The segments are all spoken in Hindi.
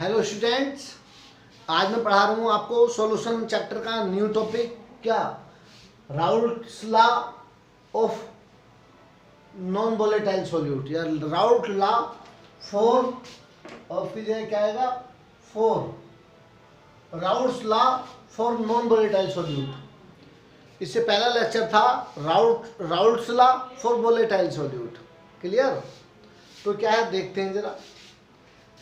हेलो स्टूडेंट्स, आज मैं पढ़ा रहा हूँ आपको सॉल्यूशन चैप्टर का न्यू टॉपिक क्या, Raoult's law of non volatile solute या राउल्ट लॉ फॉर, और फिर ये क्या आएगा for Raoult's law for non volatile solute. इससे पहला लेक्चर था Raoult's law for volatile solute. Clear? तो क्या है देखते हैं जरा।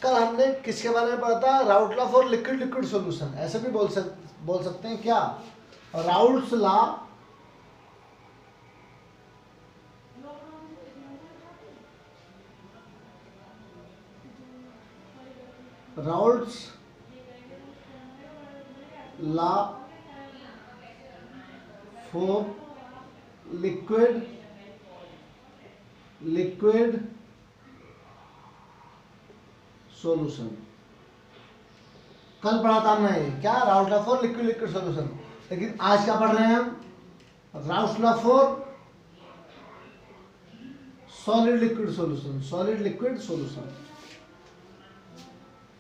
कल हमने किसके बारे में पढ़ा था? Raoult law for liquid liquid solution, ऐसे भी बोल सकते हैं क्या, Raoult's law for liquid solution. कल पढ़ा था हमने क्या, Raoult law for liquid liquid solution. लेकिन आज क्या पढ़ रहे हैं हम? Raoult law for solid liquid solution.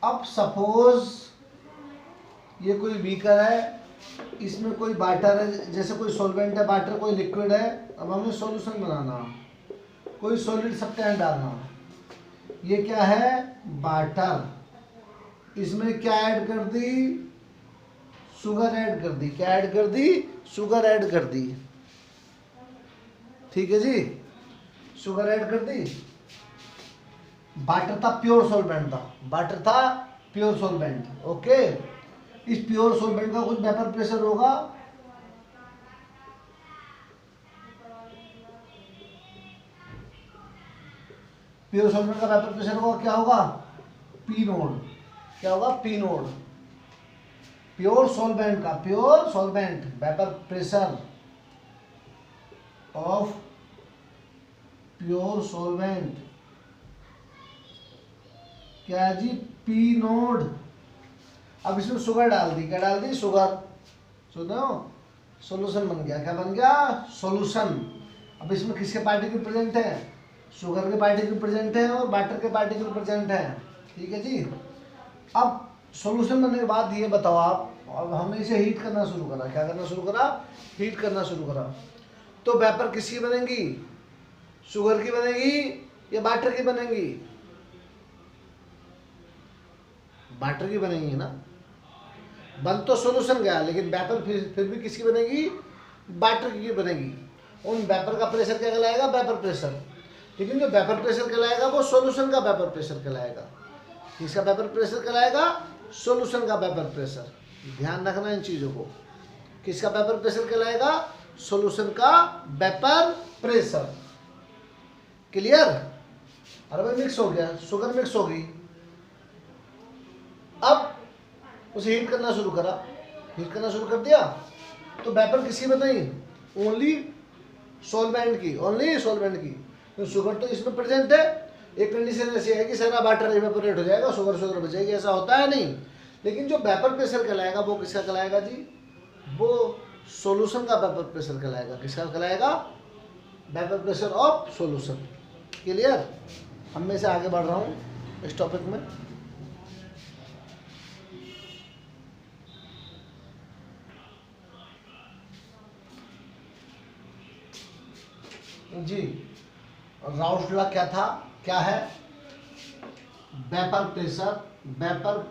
अब सपोज ये कोई बीकर है, इसमें कोई वाटर है, जैसे कोई सॉल्वेंट है, वाटर कोई लिक्विड है। अब हमें सॉल्यूशन बनाना, कोई सॉलिड सब्सटेंस डालना। ये क्या है? वाटर। इसमें क्या ऐड कर दी? शुगर ऐड कर दी। क्या ऐड कर दी? शुगर ऐड कर दी। ठीक है जी, शुगर ऐड कर दी। वाटर था प्योर सॉल्वेंट ओके। इस प्योर सॉल्वेंट का कुछ वेपर प्रेशर होगा, प्योर सॉल्वेंट का वेपर प्रेशर होगा, क्या होगा? P nought. क्या होगा? P nought. Pure solvent vapour pressure of pure solvent क्या है जी? P nought. अब इसमें शुगर डाल दी। क्या डाल दी? शुगर। सुनो, सॉल्यूशन बन गया। क्या बन गया? सॉल्यूशन। अब इसमें किसके पार्टिकल प्रेजेंट है? शुगर के पार्टिकल प्रेजेंट है और वाटर के पार्टिकल प्रेजेंट है। ठीक है जी। अब सॉल्यूशन बनने के बाद ये बताओ आप, अब हमने इसे हीट करना शुरू करा। क्या करना शुरू करा? हीट करना शुरू करा। तो वेपर किसकी बनेगी? शुगर की बनेगी या वाटर की बनेगी? वाटर की बनेगी ना। बन तो सॉल्यूशन गया, लेकिन वेपर फिर भी किसकी बनेगी? वाटर की बनेगी। उन वेपर का प्रेशर क्या कहलाएगा? Vapour pressure. लेकिन जो वेपर प्रेशर कहलाएगा वो सॉल्यूशन का वेपर प्रेशर कहलाएगा। किसका वेपर प्रेशर कहलाएगा? सॉल्यूशन का वेपर प्रेशर। ध्यान रखना इन चीजों को। किसका वेपर प्रेशर कहलाएगा? सॉल्यूशन का वेपर प्रेशर। क्लियर? अरे भाई मिक्स हो गया, शुगर मिक्स हो गई। अब उसे हीट करना शुरू कर दिया। तो वेपर किसकी बनाई? ओनली सॉल्वेंट की। तो शुगर तो इसमें प्रेजेंट है। एक कंडीशन ऐसी है कि सारा वाटर इवेपोरेट हो जाएगा, शुगर बचेगी, ऐसा होता है नहीं। लेकिन जो वेपर प्रेशर कहलाएगा वो किसका कहलाएगा जी? वो सॉल्यूशन का वेपर प्रेशर कहलाएगा। किसका कहलाएगा? Vapour pressure of solution. Clear? अब मैं से आगे बढ़ रहा हूँ इस टॉपिक में। जी, राउल्ट लॉ क्या था? क्या है? Vapour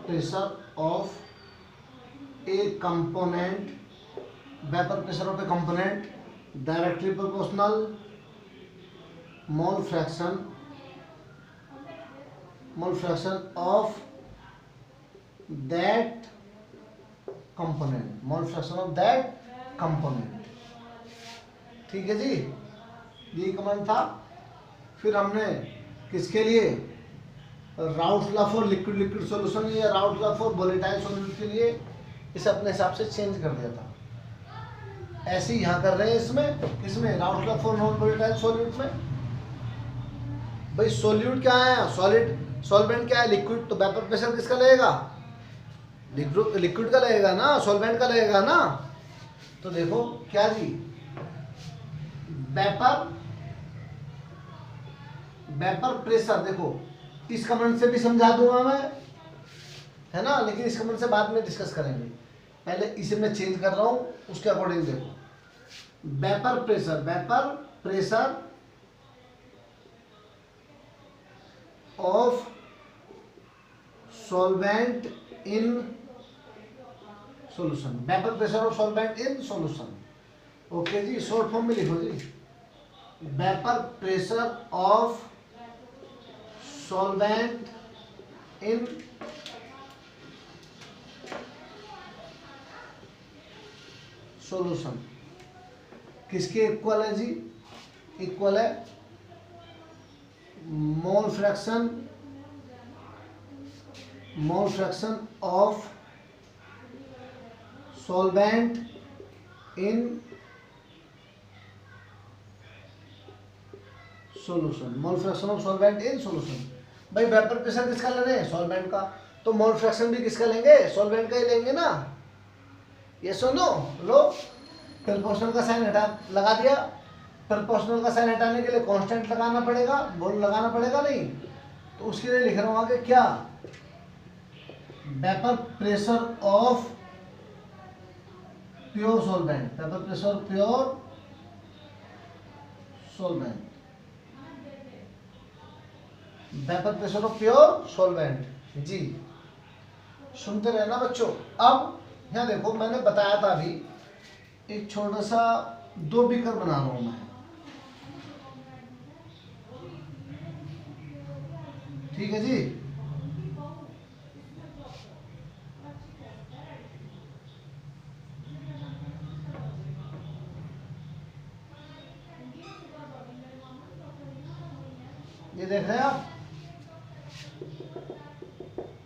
pressure of A component, vapour pressure of A component directly proportional mole fraction of that component. ठीक है जी, ये कमेंट था। फिर हमने किसके लिए? Raoult law for liquid liquid solution या Raoult law for volatile solute के लिए इसे अपने हिसाब से चेंज कर दिया था। ऐसे ही यहाँ कर रहे हैं इसमें Raoult law for non volatile solute में। भाई सॉल्यूट क्या है? सॉल्वेंट क्या है? लिक्विड। तो वेपर प्रेशर किसका लगेगा? लिक्विड का लगेगा ना, सॉल्वेंट का लगेगा ना। तो देखो क्या जी, वेपर प्रेशर। देखो इस कमेंट से भी समझा दूंगा मैं, है ना, लेकिन इसको हम से बाद में डिस्कस करेंगे। पहले इसे मैं चेंज कर रहा हूँ, उसके अकॉर्डिंग देखो। Vapour pressure of solvent in solution, vapour pressure of solvent in solution. Okay जी, शॉर्ट फॉर्म में लिखो जी, vapour pressure of solvent in solution किसके इक्वल है जी? इक्वल है mole fraction of solvent in solution, mole fraction of solvent in solution. भाई वेपर प्रेशर किसका ले रहे हैं? सॉल्वेंट का, तो मोल फ्रैक्शन भी किसका लेंगे? सॉल्वेंट का ही लेंगे ना। ये सुनो लो, प्रोपोर्शनल का साइन हटा लगा दिया। प्रोपोर्शनल का साइन हटाने के लिए कांस्टेंट लगाना पड़ेगा, बोल लगाना पड़ेगा नहीं, तो उसके लिए लिख रहा हूं आगे क्या? Vapour pressure of pure solvent, vapour pressure pure solvent, vapour pressure of pure solvent जी। सुनते रहना बच्चों। अब यहाँ देखो, मैंने बताया था अभी, एक छोटा सा 2 बीकर बना रहा हूं मैं, ठीक है जी। ये देख रहे हैं आप,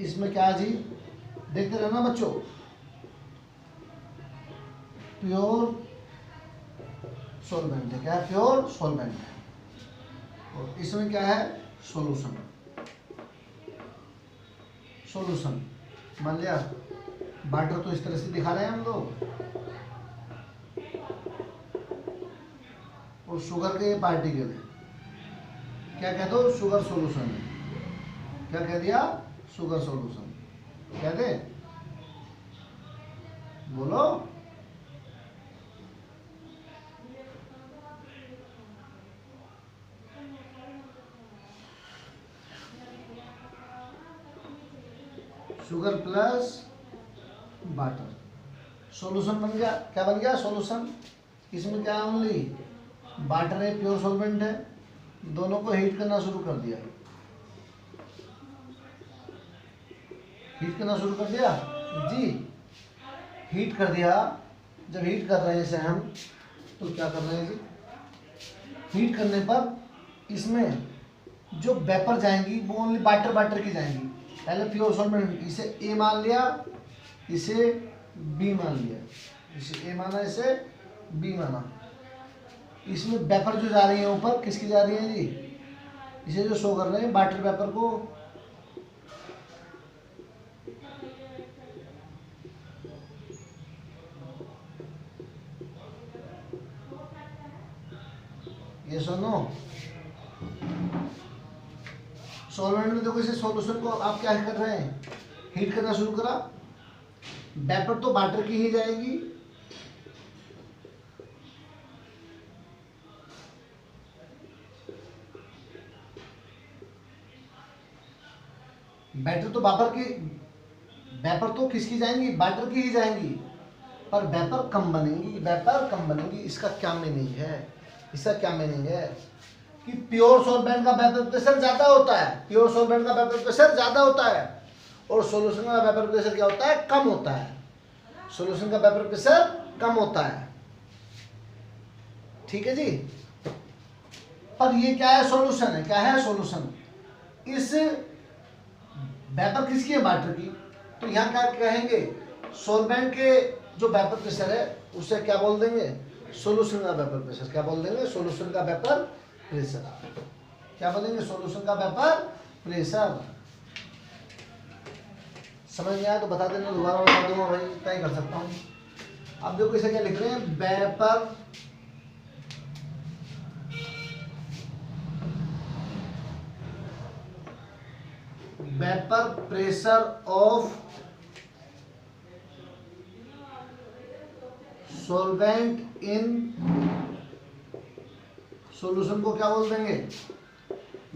इसमें क्या है जी? देखते रहना बच्चों, प्योर सॉल्वेंट है। क्या है? प्योर सॉल्वेंट है। और इसमें क्या है? सॉल्यूशन। मान लिया वाटर तो इस तरह से दिखा रहे हैं हम लोग, और शुगर के ये पार्टिकल है। क्या कह दो? शुगर सॉल्यूशन है। क्या कह दिया? Sugar solution. कह दे? बोलो। शुगर प्लस वाटर, सॉल्यूशन बन गया। क्या बन गया? सॉल्यूशन। इसमें क्या है? ओनली वाटर है, प्योर सॉल्वेंट है, दोनों को हीट करना शुरू कर दिया। हीट करना शुरू कर दिया जी, हीट कर दिया। जब हीट कर रहे हैं इसे हम, तो क्या कर रहे हैं जी? हीट करने पर इसमें जो वेपर जाएंगी वो ओनली वाटर की जाएंगी। पहले प्योर सॉल्वेंट, इसे ए मान लिया, इसे बी मान लिया, इसे ए माना, इसे बी माना। इसमें वेपर जो जा रही है ऊपर, किसकी जा रही है जी? इसे जो शो कर रहे हैं वाटर वेपर को, ये सुनो, सॉल्वेंट में देखो, इसे सॉल्यूशन को आप क्या कर रहे हैं? हीट करना शुरू करा। वेपर तो वाटर की ही जाएगी, बैटर तो वेपर तो किसकी जाएंगी? वाटर की ही जाएंगी, पर वेपर कम बनेंगी। इसका क्या मीनिंग है? इसका क्या मीनिंग है कि प्योर सॉल्वेंट का वेपर प्रेशर ज्यादा होता है, प्योर सॉल्वेंट का वेपर प्रेशर ज्यादा होता है, और सॉल्यूशन का वेपर प्रेशर क्या होता है? कम होता है। सॉल्यूशन का वेपर प्रेशर कम होता है, ठीक है जी। पर ये क्या है? सॉल्यूशन है। क्या है? सॉल्यूशन। इस वेपर किसकी है? वाटर की। तो यहाँ क्या कहेंगे? सॉल्वेंट के जो वेपर प्रेशर है उसे क्या बोल देंगे? सॉल्यूशन का वेपर प्रेशर। क्या बोल देंगे? सॉल्यूशन का वेपर प्रेशर। क्या बोलेंगे? सॉल्यूशन का वेपर प्रेशर। समझ में आया तो बता देना, दोबारा बता दूंगा भाई, इतना ही कर सकता हूँ। अब देखो इसे क्या लिख रहे हैं? Vapour vapour pressure of solvent in solution को क्या बोल देंगे?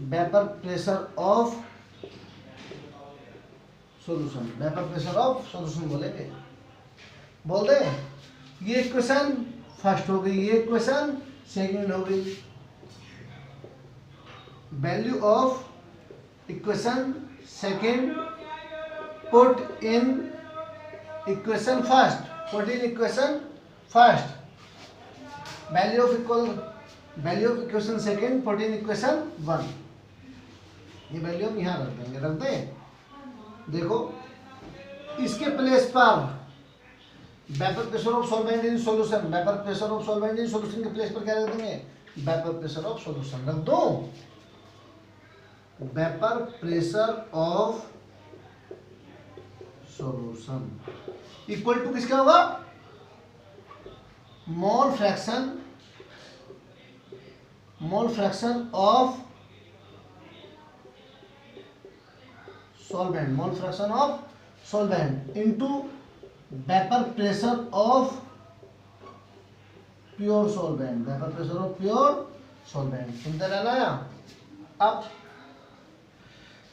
Vapour pressure of solution, vapour pressure of solution बोलेंगे। बोल दे, ये इक्वेशन फर्स्ट हो गई, ये इक्वेशन सेकंड हो गई। Value of equation second put in equation first, put in equation first. Value of equation second put in equation one. ये वैल्यू हम यहाँ रख देंगे, रख दें। देखो इसके प्लेस पर vapour pressure of solvent in solution, vapour pressure of solvent in solution के प्लेस पर क्या रख देंगे? वेपर प्रेशर ऑफ सॉल्यूशन रख दो। Vapour pressure of solution equal to किसका होगा? Mole fraction of solvent, mole fraction of solvent into vapour pressure of pure solvent, vapour pressure of pure solvent. सुनते रहना है। अब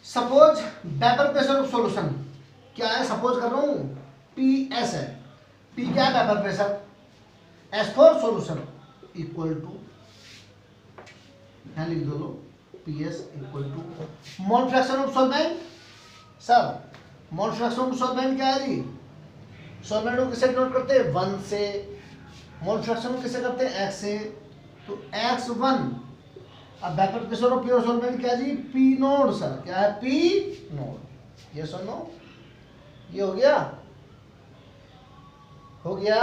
suppose vapour pressure of solution क्या है? सपोज कर रहा हूं PS है। P क्या है? Vapour pressure. S for solution equal to, यहां लिख दो लो, PS equal to mole fraction of solvent. Sir mole fraction of solvent क्या है जी? सॉल्वेंट को किससे डिनोट करते हैं? 1 से। मोल फ्रैक्शन को किससे करते हैं? X से। तो X1। अब vapour pressure of pure solvent क्या जी? P node. सर क्या है? P node. ये सुनो, ये हो गया, हो गया,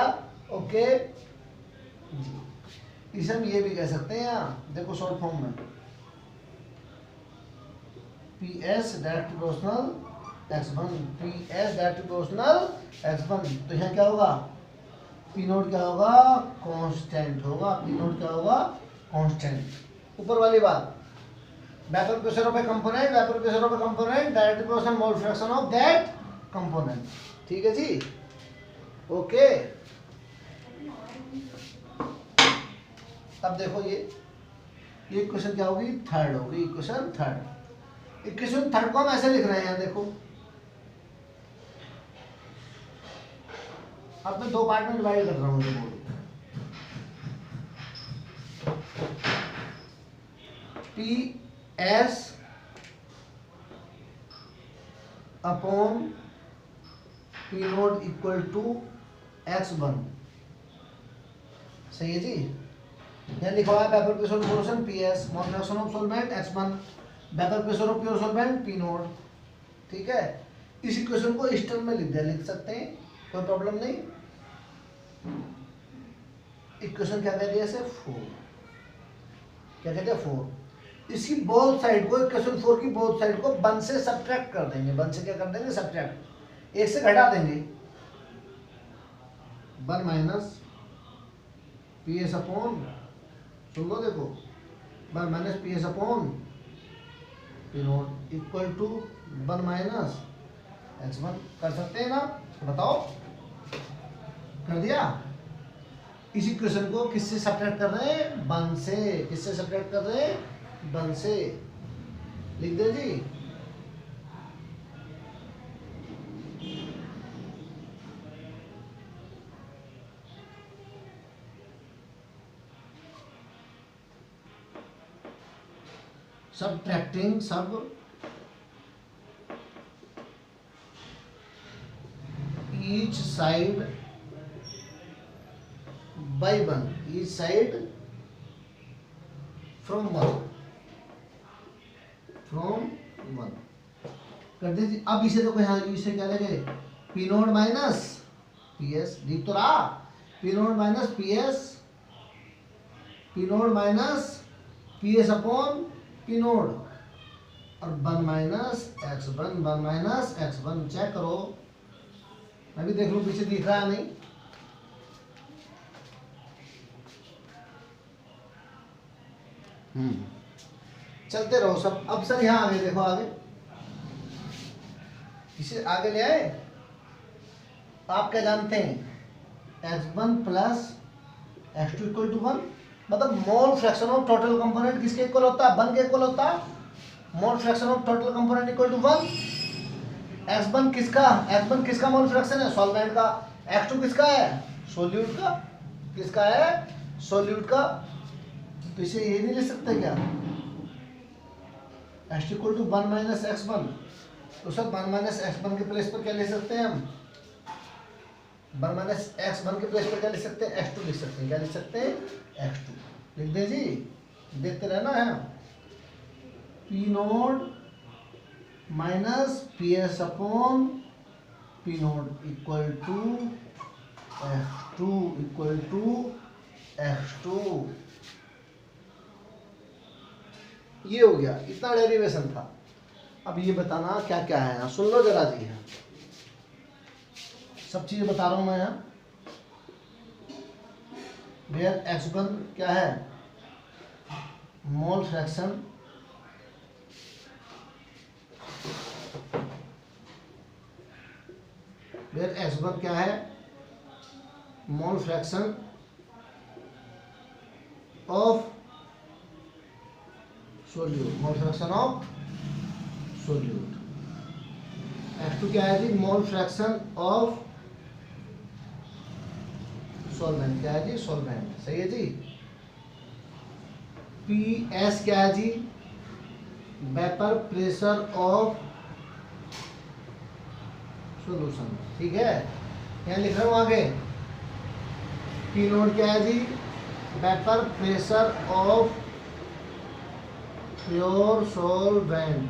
ओके जी। इसे हम ये भी कह सकते हैं यहाँ, देखो शॉर्ट फॉर्म में PS direct proportional x1, PS direct proportional x1। तो यहाँ क्या होगा? P नोट क्या होगा? कांस्टेंट होगा। P नोट क्या होगा? कांस्टेंट। ऊपर वाली बात, vapour pressure of A component, vapour pressure of A component direct proportional mole fraction of that component. ठीक है जी, ओके। अब देखो ये इक्वेशन क्या होगी? थर्ड होगी, इक्वेशन थर्ड। इक्वेशन थर्ड को हम ऐसे लिख रहे हैं, देखो अब मैं दो पार्ट में डिवाइड कर रहा हूँ। PS upon P naught equal to x1। सही है जी। यहाँ लिखा हुआ है vapour pressure of solution PS, mole fraction of solvent x1, vapour pressure of pure solvent P naught. ठीक है, इस इक्वेशन को इस टर्म में लिख सकते हैं, कोई प्रॉब्लम नहीं। इक्वेशन क्या कह रही है? 4। क्या कहते हैं? 4। इसकी बोथ साइड को, इक्वेशन 4 की बोथ साइड को 1 से सब्ट्रैक्ट कर देंगे। 1 से क्या कर देंगे? सब्ट्रैक्ट, 1 से घटा देंगे। 1 माइनस PS अपॉन, सुन लो देखो, 1 minus PS upon P naught equal to 1 minus x1। कर सकते हैं ना? बताओ, कर दिया। इस इक्वेशन को किससे सब्ट्रैक्ट कर रहे हैं? 1 से। किससे सब्ट्रैक्ट कर रहे हैं? 1 से। लिख दे जी। subtracting sub each side by 1, each side from 1 कर दीजिए। अब इसे देखो यहाँ, इसे क्या लगे? P नोट माइनस PS, लिख तो रहा, P note minus PS, P note minus PS upon P note और 1 minus x1, 1 minus x1। Check करो, मैं भी देख लूं पीछे दिख रहा है नहीं। चलते रहो सब। अब सर यहाँ आगे देखो, आगे इसे आगे ले आए। आप क्या जानते हैं x1 plus x2 equal to 1, मतलब mole fraction of total component किसके इक्वल होता है, 1 के इक्वल होता है। Mole fraction of total component equal to 1। x1 किसका मोल फ्रैक्शन है, सॉल्वेंट का। x2 किसका है, सोल्यूट का। किसका है, सोल्यूट का। तो इसे ये नहीं लिख सकते क्या, x2 equal to 1 minus x1। तो सर 1 माइनस x1 के प्लेस पर क्या ले सकते हैं हम, 1 माइनस x1 के प्लेस पर क्या लिख सकते हैं, x2 लिख सकते हैं। क्या लिख सकते हैं, x2 लिख दे जी, देखते रहना है। P naught minus P S upon P naught equal to x2 equal to x2। ये हो गया, इतना डेरिवेशन था। अब ये बताना क्या क्या है यहाँ, सुन लो जरा जी। यहाँ सब चीजें बता रहा हूं मैं यहाँ। वेयर x1 क्या है, मोल फ्रैक्शन वेयर x1 क्या है, mole fraction of solute, mole fraction of solute. x2 क्या है जी, मोल फ्रैक्शन ऑफ सॉल्वेंट। क्या है जी, सॉल्वेंट, सही है जी। PS क्या है जी, वेपर प्रेशर ऑफ सॉल्यूशन, ठीक है। यहाँ लिख रहा हूँ आगे, P नोट क्या है जी, vapour pressure of pure solvent,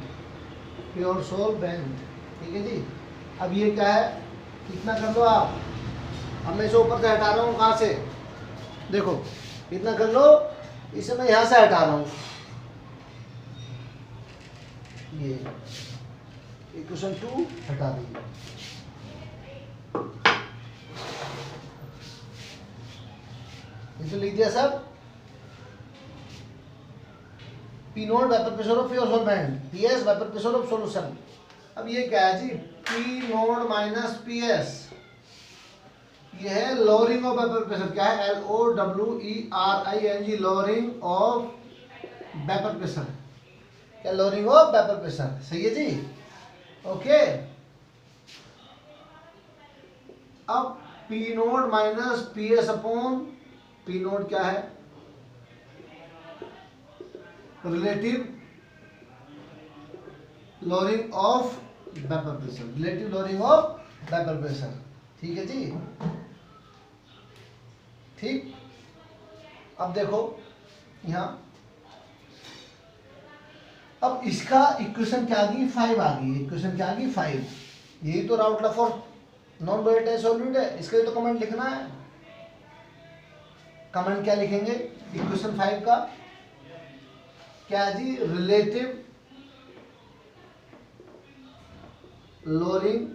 pure solvent, ठीक है जी। अब ये क्या है, इतना कर लो आप। अब मैं इसे ऊपर से हटा रहा हूँ, कहाँ से, देखो इतना कर लो, इसे मैं यहाँ से हटा रहा हूँ। ये इक्वेशन 2 हटा दीजिए। इसे लिख दिया सब। P note vapour pressure of pure solvent, PS vapour pressure of solution. अब ये क्या है जी, पी नोट माइनस पीएस, ये है लोअरिंग ऑफ वेपर प्रेशर। क्या है, LOWERING, lowering of vapour pressure. क्या, लोअरिंग ऑफ वेपर प्रेशर, सही है जी, ओके। अब P naught minus PS upon P note क्या है, relative lowering of vapour pressure, relative lowering of vapour pressure, ठीक है जी, ठीक। अब देखो यहाँ, अब इसका इक्वेशन क्या आ गई, 5 आ गई। इक्वेशन क्या आ गई, 5। यही तो Raoult law for non volatile solute है। इसके लिए तो कमेंट लिखना है। कमेंट क्या लिखेंगे, इक्वेशन 5 का क्या जी, relative lowering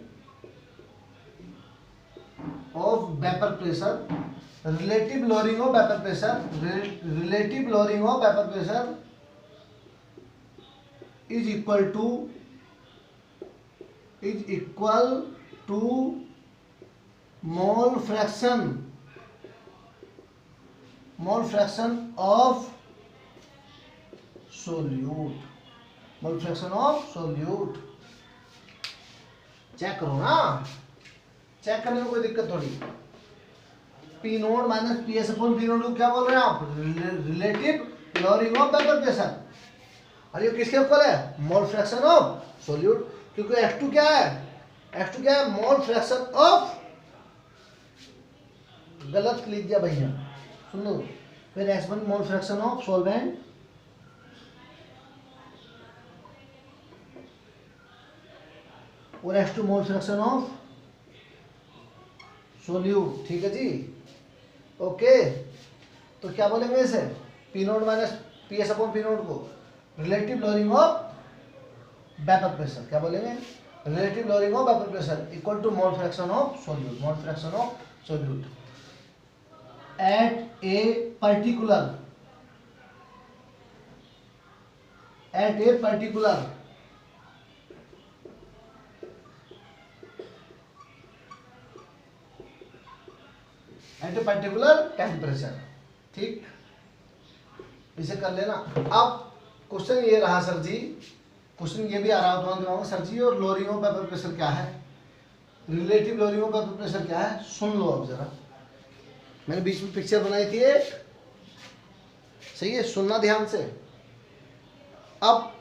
of vapour pressure, relative lowering of vapour pressure, relative lowering of vapour pressure is equal to mole fraction of solute, mole fraction of solute। Check करो ना, चेक करने में कोई दिक्कत थोड़ी। P naught minus P S upon P naught को क्या बोल रहे हैं आप, relative lowering of vapour pressure. और ये किसके इक्वल है, मोल फ्रैक्शन ऑफ सोल्यूट, क्योंकि X2 क्या है, X2 क्या है, मोल फ्रैक्शन ऑफ, गलत लिख दिया भैया, सुन लो। फिर X1 mole fraction of solvent, और X2 mole fraction of solute, ठीक है जी, ओके। तो क्या बोलेंगे इसे, P naught minus P S upon P naught को relative lowering of vapour pressure, क्या बोलेंगे, relative lowering of vapour pressure equal to mole fraction of solute, mole fraction of solute at a particular at a particular temperature. ठीक, इसे कर लेना। अब क्वेश्चन ये रहा सर जी, क्वेश्चन ये भी आ रहा होगा सर जी, और लोअरिंग ऑफ वेपर प्रेशर क्या है, relative lowering of vapour pressure क्या है। सुन लो अब जरा, मैंने बीच में पिक्चर बनाई थी एक, सही है, सुनना ध्यान से। अब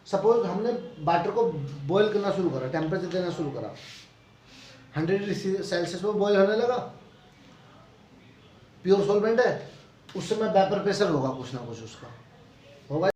सपोज हमने वाटर को बॉईल करना शुरू करा, टेम्परेचर देना शुरू करा, 100 डिग्री सेल्सियस पे बॉईल होने लगा, प्योर सॉल्वेंट है, उस समय वेपर प्रेशर होगा कुछ ना कुछ उसका होगा।